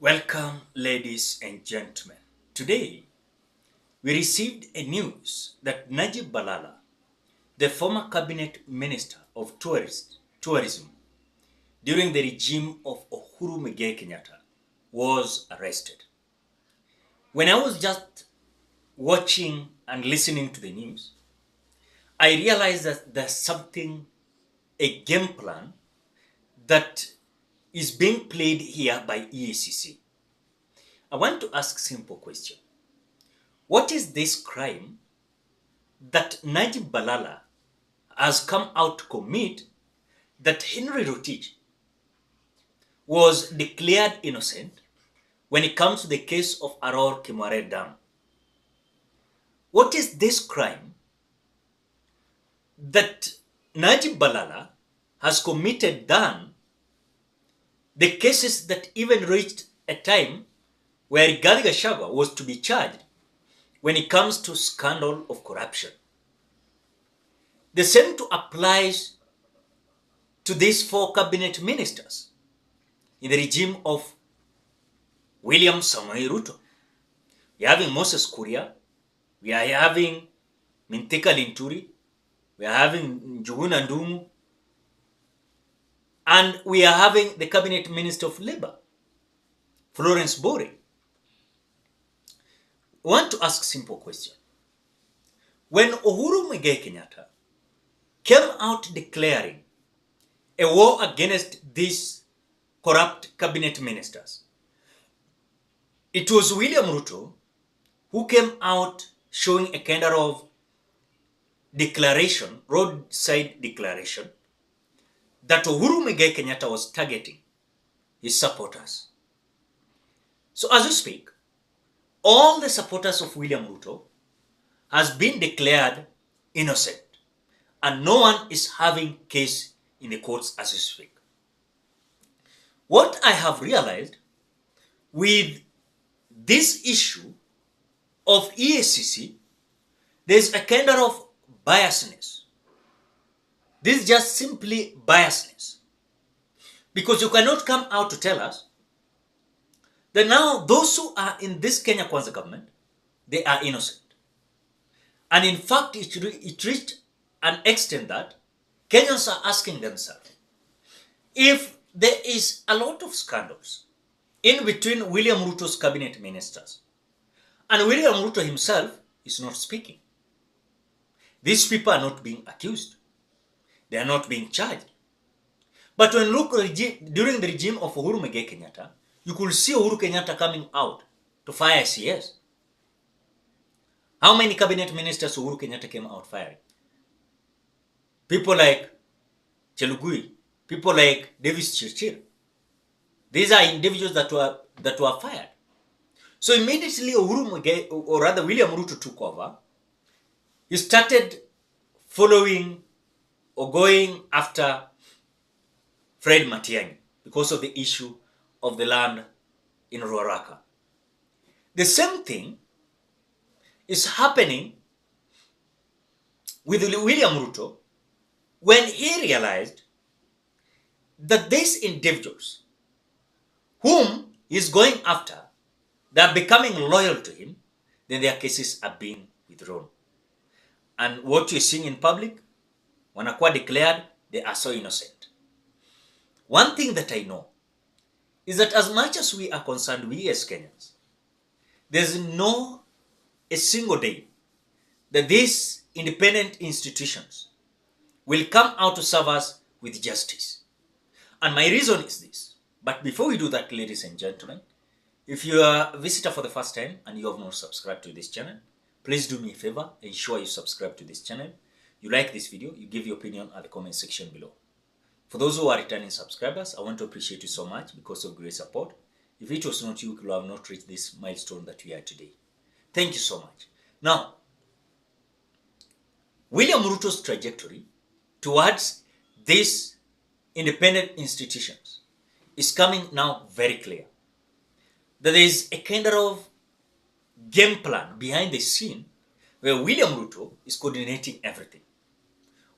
Welcome, ladies and gentlemen. Today, we received a news that Najib Balala, the former cabinet minister of tourism during the regime of Uhuru Muigai Kenyatta, was arrested. When I was just watching and listening to the news, I realized that there's something, a game plan that is being played here by EACC. I want to ask a simple question. What is this crime that Najib Balala has come out to commit that Henry Rotich was declared innocent when it comes to the case of Aror Kimware Dam? What is this crime that Najib Balala has committed than the cases that even reached a time where Rigathi Gachagua was to be charged when it comes to scandal of corruption? The same too applies to these four cabinet ministers in the regime of William Samoei Ruto. We are having Moses Kuria, we are having Mintika Linturi, we are having Njuguna Ndung'u, and we are having the cabinet minister of labor, Florence Bore. I want to ask a simple question. When Uhuru Muigai Kenyatta came out declaring a war against these corrupt cabinet ministers, it was William Ruto who came out showing a kind of declaration, roadside declaration, that Uhuru Muigai Kenyatta was targeting his supporters. So as we speak, all the supporters of William Ruto has been declared innocent, and no one is having case in the courts as we speak. What I have realized with this issue of EACC, there's a kind of biasness. This is just simply biasness. Because you cannot come out to tell us that now those who are in this Kenya Kwanza government, they are innocent. And in fact, it reached an extent that Kenyans are asking themselves, if there is a lot of scandals in between William Ruto's cabinet ministers, and William Ruto himself is not speaking, these people are not being accused. They are not being charged. But when look during the regime of Uhuru Muigai Kenyatta, you could see Uhuru Kenyatta coming out to fire CS. How many cabinet ministers Uhuru Kenyatta came out firing? People like Chelugui, people like Davis Chirchir. These are individuals that were fired. So immediately Uhuru Muigai, or rather William Ruto, took over. He started following or going after Fred Matiang'i because of the issue of the land in Ruaraka. The same thing is happening with William Ruto when he realized that these individuals whom he's going after, they are becoming loyal to him, then their cases are being withdrawn. And what you're seeing in public, wanakuwa declared, they are so innocent. One thing that I know is that as much as we are concerned, we as Kenyans, there's no a single day that these independent institutions will come out to serve us with justice. And my reason is this. But before we do that, ladies and gentlemen, if you are a visitor for the first time and you have not subscribed to this channel, please do me a favor, ensure you subscribe to this channel. You like this video, you give your opinion at the comment section below. For those who are returning subscribers, I want to appreciate you so much because of great support. If it was not you, you could have not reached this milestone that we are today. Thank you so much. Now, William Ruto's trajectory towards these independent institutions is coming now very clear. That there is a kind of game plan behind the scene where William Ruto is coordinating everything.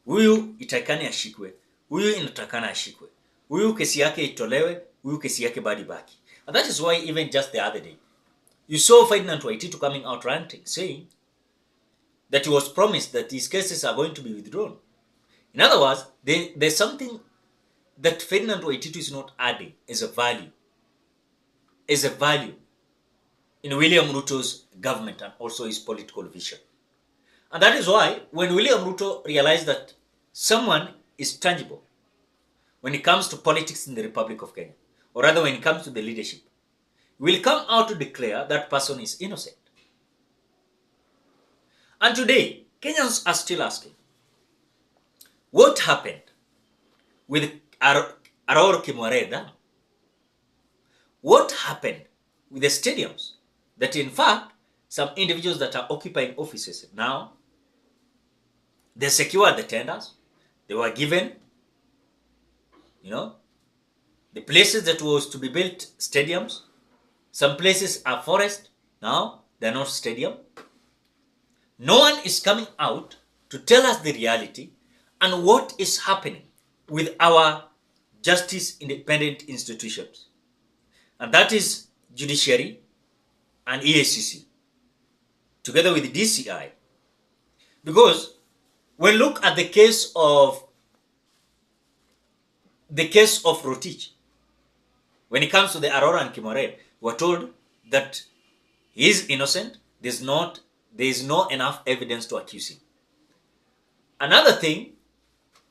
Huyu itakani ashikwe, huyu inatakana ashikwe, huyu kesi yake itolewe, huyu kesi yake badi baki. And that is why even just the other day, you saw Ferdinand Waititu coming out ranting, saying that he was promised that these cases are going to be withdrawn. In other words, there's something that Ferdinand Waititu is not adding as a value in William Ruto's government and also his political vision. And that is why when William Ruto realized that someone is tangible when it comes to politics in the Republic of Kenya, or rather when it comes to the leadership, will come out to declare that person is innocent. And today, Kenyans are still asking, what happened with Aror Kimware Dam? What happened with the stadiums that in fact some individuals that are occupying offices now, they secured the tenders, they were given, the places that was to be built stadiums. Some places are forest, now they're not stadium. No one is coming out to tell us the reality and what is happening with our justice independent institutions. And that is judiciary and EACC, together with the DCI. Because when look at the case of Rotich, when it comes to the Aurora and Kimore, we're told that he is innocent. There is no enough evidence to accuse him. Another thing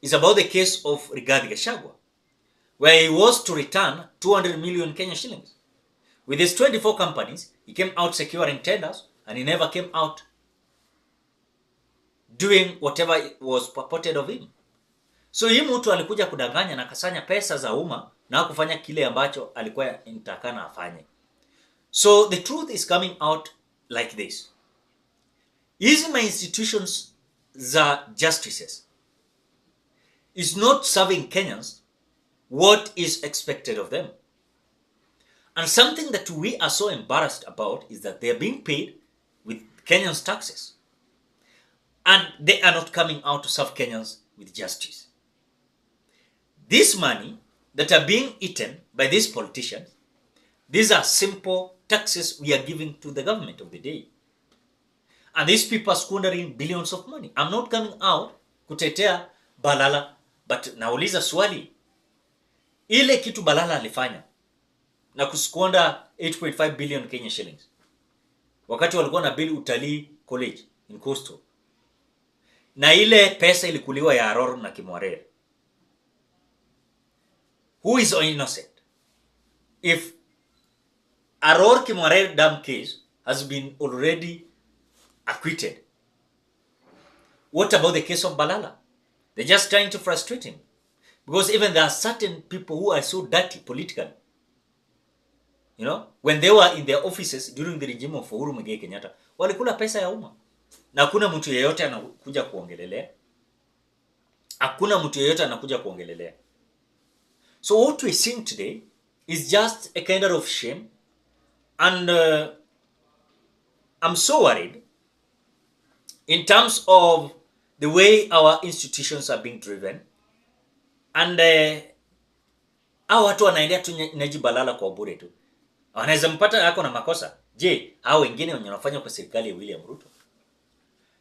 is about the case of Rigathi Gachagua, where he was to return 200 million Kenya shillings. With his 24 companies, he came out securing tenders, and he never came out doing whatever was purported of him. So hii mtu alikuja kudanganya na kasanya pesa za umma na kufanya kile ambacho alikuwa inatakana afanye. So the truth is coming out like this. Hizi my institutions za justices is not serving Kenyans what is expected of them. And something that we are so embarrassed about is that they are being paid with Kenyans' taxes. And they are not coming out to serve Kenyans with justice. This money that are being eaten by these politicians, these are simple taxes we are giving to the government of the day. And these people are squandering billions of money. I'm not coming out kutetea Balala, but nauliza swali. Ile kitu Balala alifanya na kusquander 8.5 billion Kenya shillings. Wakati walikuwa na build utalii college in Coastal. Na ile pesa ilikuliwa ya Aror na Kimware. Who is innocent? If Aror Kimware dam case has been already acquitted, what about the case of Balala? They're just trying to frustrate him. Because even there are certain people who are so dirty politically. When they were in their offices during the regime of Uhuru Muigai Kenyatta, walikula pesa ya umma. Na hakuna mtu yeyote anakuja kuongelelea. So what we're seeing today is just a kind of shame. And I'm so worried in terms of the way our institutions are being driven. And hao watu wanaendea tu Najib Balala kwa bure tu. Wanaweza mpata yako na makosa. Je, hao wengine wenye wanafanya kwa serikali ya William Ruto?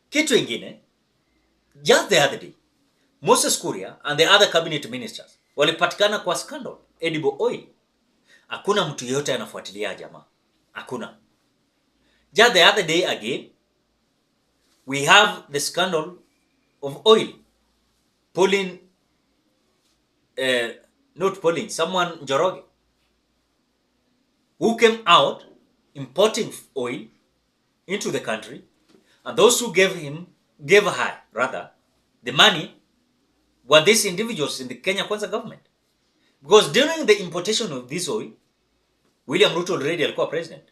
Kitu ingine, just the other day, Moses Kuria and the other cabinet ministers walipatikana kwa scandal, edible oil. Hakuna mtu yeyote anafuatilia jamaa. Hakuna. Just the other day again, we have the scandal of oil. Someone Njoroge, who came out importing oil into the country, and those who gave her the money were these individuals in the Kenya Kwanza government. Because during the importation of this oil, William Ruto already alikuwa president.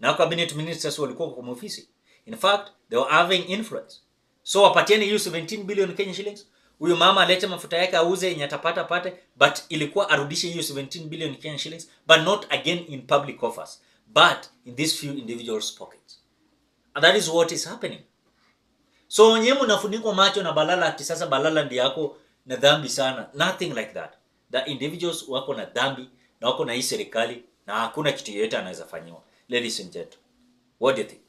Now cabinet ministers walikuwa kwa ofisi. In fact, they were having influence. So wapatieni hiyo 17 billion Kenya shillings. Huyo mama alete mafuta yake auze yenye atapata pate, but ilikuwa arudishe hiyo 17 billion Kenya shillings, but not again in public coffers, but in these few individuals' pockets. And that is what is happening. So nyewe mnafunikwa macho na Balala ati sasa Balala ndiye yako na dhambi sana. Nothing like that. The individuals wako na dhambi na wako na hii serikali na hakuna kitu yoyote anaweza fanyiwa. Ladies and gentlemen, what do you think?